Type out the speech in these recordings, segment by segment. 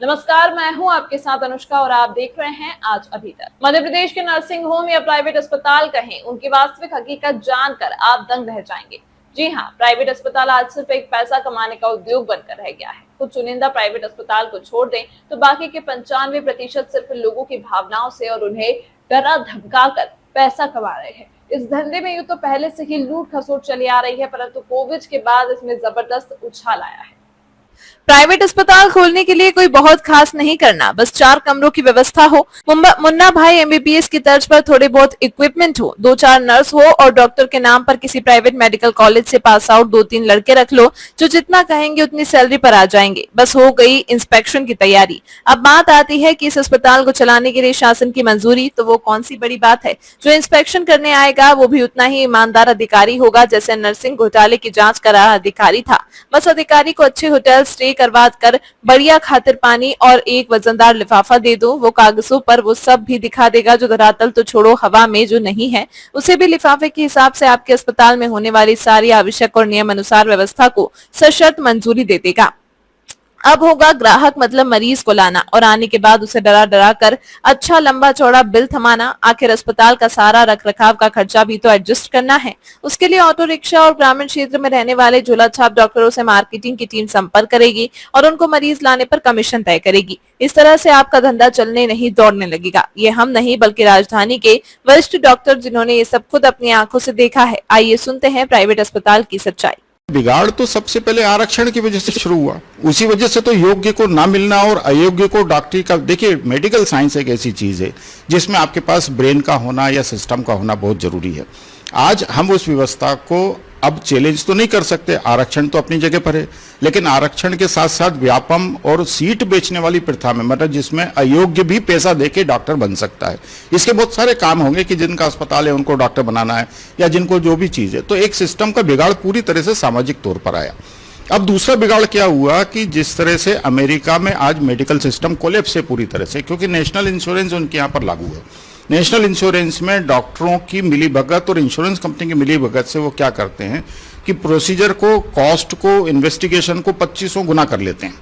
नमस्कार, मैं हूं आपके साथ अनुष्का और आप देख रहे हैं आज अभी तक। मध्य प्रदेश के नर्सिंग होम या प्राइवेट अस्पताल कहें, उनकी वास्तविक हकीकत जानकर आप दंग रह जाएंगे। जी हां, प्राइवेट अस्पताल आज सिर्फ एक पैसा कमाने का उद्योग बनकर रह गया है। कुछ चुनिंदा प्राइवेट अस्पताल को छोड़ दें तो बाकी के 95% सिर्फ लोगों की भावनाओं से और उन्हें डरा धमका कर पैसा कमा रहे हैं। इस धंधे में यूं तो पहले से ही लूट खसोट चली आ रही है, परंतु कोविड के बाद इसमें जबरदस्त उछाल आया है। प्राइवेट अस्पताल खोलने के लिए कोई बहुत खास नहीं करना, बस 4 कमरों की व्यवस्था हो, मुन्ना भाई एमबीबीएस की तर्ज पर थोड़े बहुत इक्विपमेंट हो, 2-4 नर्स हो और डॉक्टर के नाम पर किसी प्राइवेट मेडिकल कॉलेज से पास आउट 2-3 लड़के रख लो जो जितना कहेंगे उतनी सैलरी पर आ जाएंगे। बस हो गई इंस्पेक्शन की तैयारी। अब बात आती है कि इस अस्पताल को चलाने के लिए शासन की मंजूरी, तो वो कौन सी बड़ी बात है। जो इंस्पेक्शन करने आएगा वो भी उतना ही ईमानदार अधिकारी होगा जैसे नर्सिंग घोटाले की जांच कर रहा अधिकारी था। बस अधिकारी को अच्छे होटल स्टे करवा कर बढ़िया खातिर पानी और एक वजनदार लिफाफा दे दो, वो कागजों पर वो सब भी दिखा देगा जो धरातल तो छोड़ो हवा में जो नहीं है, उसे भी लिफाफे के हिसाब से आपके अस्पताल में होने वाली सारी आवश्यक और नियम अनुसार व्यवस्था को सशर्त मंजूरी दे देगा। अब होगा ग्राहक मतलब मरीज को लाना और आने के बाद उसे डरा डरा कर अच्छा लंबा चौड़ा बिल थमाना। आखिर अस्पताल का सारा रख रखाव का खर्चा भी तो एडजस्ट करना है। उसके लिए ऑटो रिक्शा और ग्रामीण क्षेत्र में रहने वाले झोला छाप डॉक्टरों से मार्केटिंग की टीम संपर्क करेगी और उनको मरीज लाने पर कमीशन तय करेगी। इस तरह से आपका धंधा चलने नहीं दौड़ने लगेगा। ये हम नहीं बल्कि राजधानी के वरिष्ठ डॉक्टर जिन्होंने ये सब खुद अपनी आंखों से देखा है। आइए सुनते हैं प्राइवेट अस्पताल की सच्चाई। बिगाड़ तो सबसे पहले आरक्षण की वजह से शुरू हुआ। उसी वजह से तो योग्य को ना मिलना और अयोग्य को डॉक्टरी का, देखिए मेडिकल साइंस एक ऐसी चीज है जिसमें आपके पास ब्रेन का होना या सिस्टम का होना बहुत जरूरी है। आज हम उस व्यवस्था को अब चैलेंज तो नहीं कर सकते, आरक्षण तो अपनी जगह पर है, लेकिन आरक्षण के साथ साथ व्यापम और सीट बेचने वाली प्रथा में, मतलब जिसमें अयोग्य भी पैसा देके डॉक्टर बन सकता है, इसके बहुत सारे काम होंगे कि जिनका अस्पताल है उनको डॉक्टर बनाना है या जिनको जो भी चीज है। तो एक सिस्टम का बिगाड़ पूरी तरह से सामाजिक तौर पर आया। अब दूसरा बिगाड़ क्या हुआ कि जिस तरह से अमेरिका में आज मेडिकल सिस्टम कोलैप्स है पूरी तरह से, क्योंकि नेशनल इंश्योरेंस उनके यहाँ पर लागू है। नेशनल इंश्योरेंस में डॉक्टरों की मिलीभगत और इंश्योरेंस कंपनी की मिलीभगत से वो क्या करते हैं कि प्रोसीजर को, कॉस्ट को, इन्वेस्टिगेशन को 2500 गुना कर लेते हैं,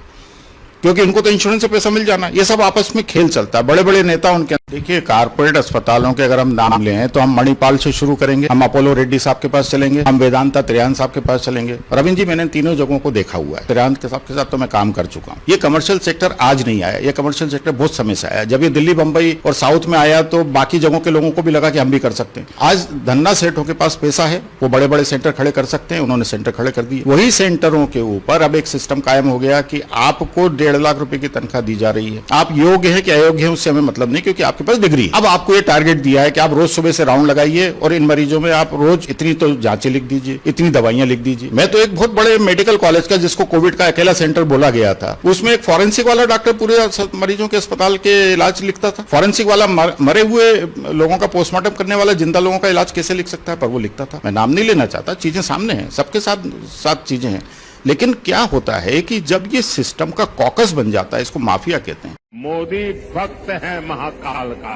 क्योंकि इनको तो इंश्योरेंस से पैसा मिल जाना। ये सब आपस में खेल चलता है, बड़े बड़े नेता उनके। देखिए कारपोरेट अस्पतालों के अगर हम नाम लें तो हम मणिपाल से शुरू करेंगे, हम अपोलो रेड्डी साहब के पास चलेंगे, हम वेदांता त्रियान साहब के पास चलेंगे। रविंद्र जी, मैंने तीनों जगहों को देखा हुआ है, त्रियान के साथ तो मैं काम कर चुका हूँ। ये कमर्शियल सेक्टर आज नहीं आया, ये कमर्शियल सेक्टर बहुत समय से आया। जब ये दिल्ली, बंबई और साउथ में आया तो बाकी जगहों के लोगों को भी लगा कि हम भी कर सकते हैं। आज धन्ना सेठों के पास पैसा है, वो बड़े बड़े सेंटर खड़े कर सकते हैं, उन्होंने सेंटर खड़े कर दिए। वही सेंटरों के ऊपर अब एक सिस्टम कायम हो गया कि आपको 1.5 लाख रुपए की तनख्वाह दी जा रही है। आप योग्य है कि अयोग्य है उससे हमें मतलब नहीं, क्योंकि आपके पास डिग्री। अब आपको ये टारगेट दिया है कि आप रोज सुबह से राउंड लगाइए और इन मरीजों में आप रोज इतनी तो जांचें लिख दीजिए, इतनी दवाइयां लिख दीजिए। मैं तो एक बहुत बड़े मेडिकल कॉलेज का, जिसको कोविड का अकेला सेंटर बोला गया था, उसमें एक फॉरेंसिक वाला डॉक्टर पूरे मरीजों के अस्पताल के इलाज लिखता था। फॉरेंसिक वाला मरे हुए लोगों का पोस्टमार्टम करने वाला जिंदा लोगों का इलाज कैसे लिख सकता है, पर वो लिखता था। मैं नाम नहीं लेना चाहता, चीजें सामने हैं, सबके साथ चीजें हैं। लेकिन क्या होता है कि जब ये सिस्टम का कॉकस बन जाता है, इसको माफिया कहते हैं। मोदी भक्त है महाकाल का।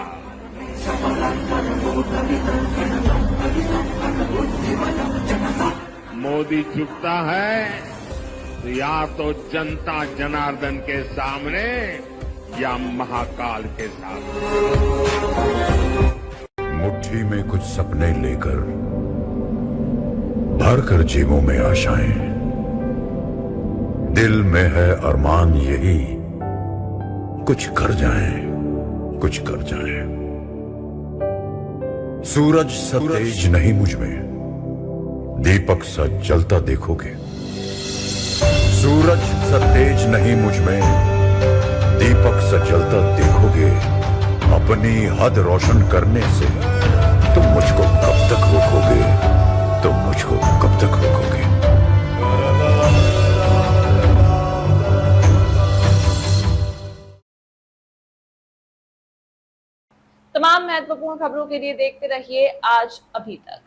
मोदी झुकता है तो या तो जनता जनार्दन के सामने या महाकाल के सामने। मुट्ठी में कुछ सपने लेकर भरकर जेबों में आशाएं, दिल में है अरमान यही कुछ कर जाएं, कुछ कर जाएं। सूरज सा तेज नहीं मुझ में, दीपक सा जलता देखोगे। सूरज सा तेज नहीं मुझ में, दीपक सा जलता देखोगे। अपनी हद रोशन करने से तुम मुझको कब तक रोकोगे, तुम मुझको कब तक रोकोगे। तमाम महत्वपूर्ण खबरों के लिए देखते रहिए आज अभी तक।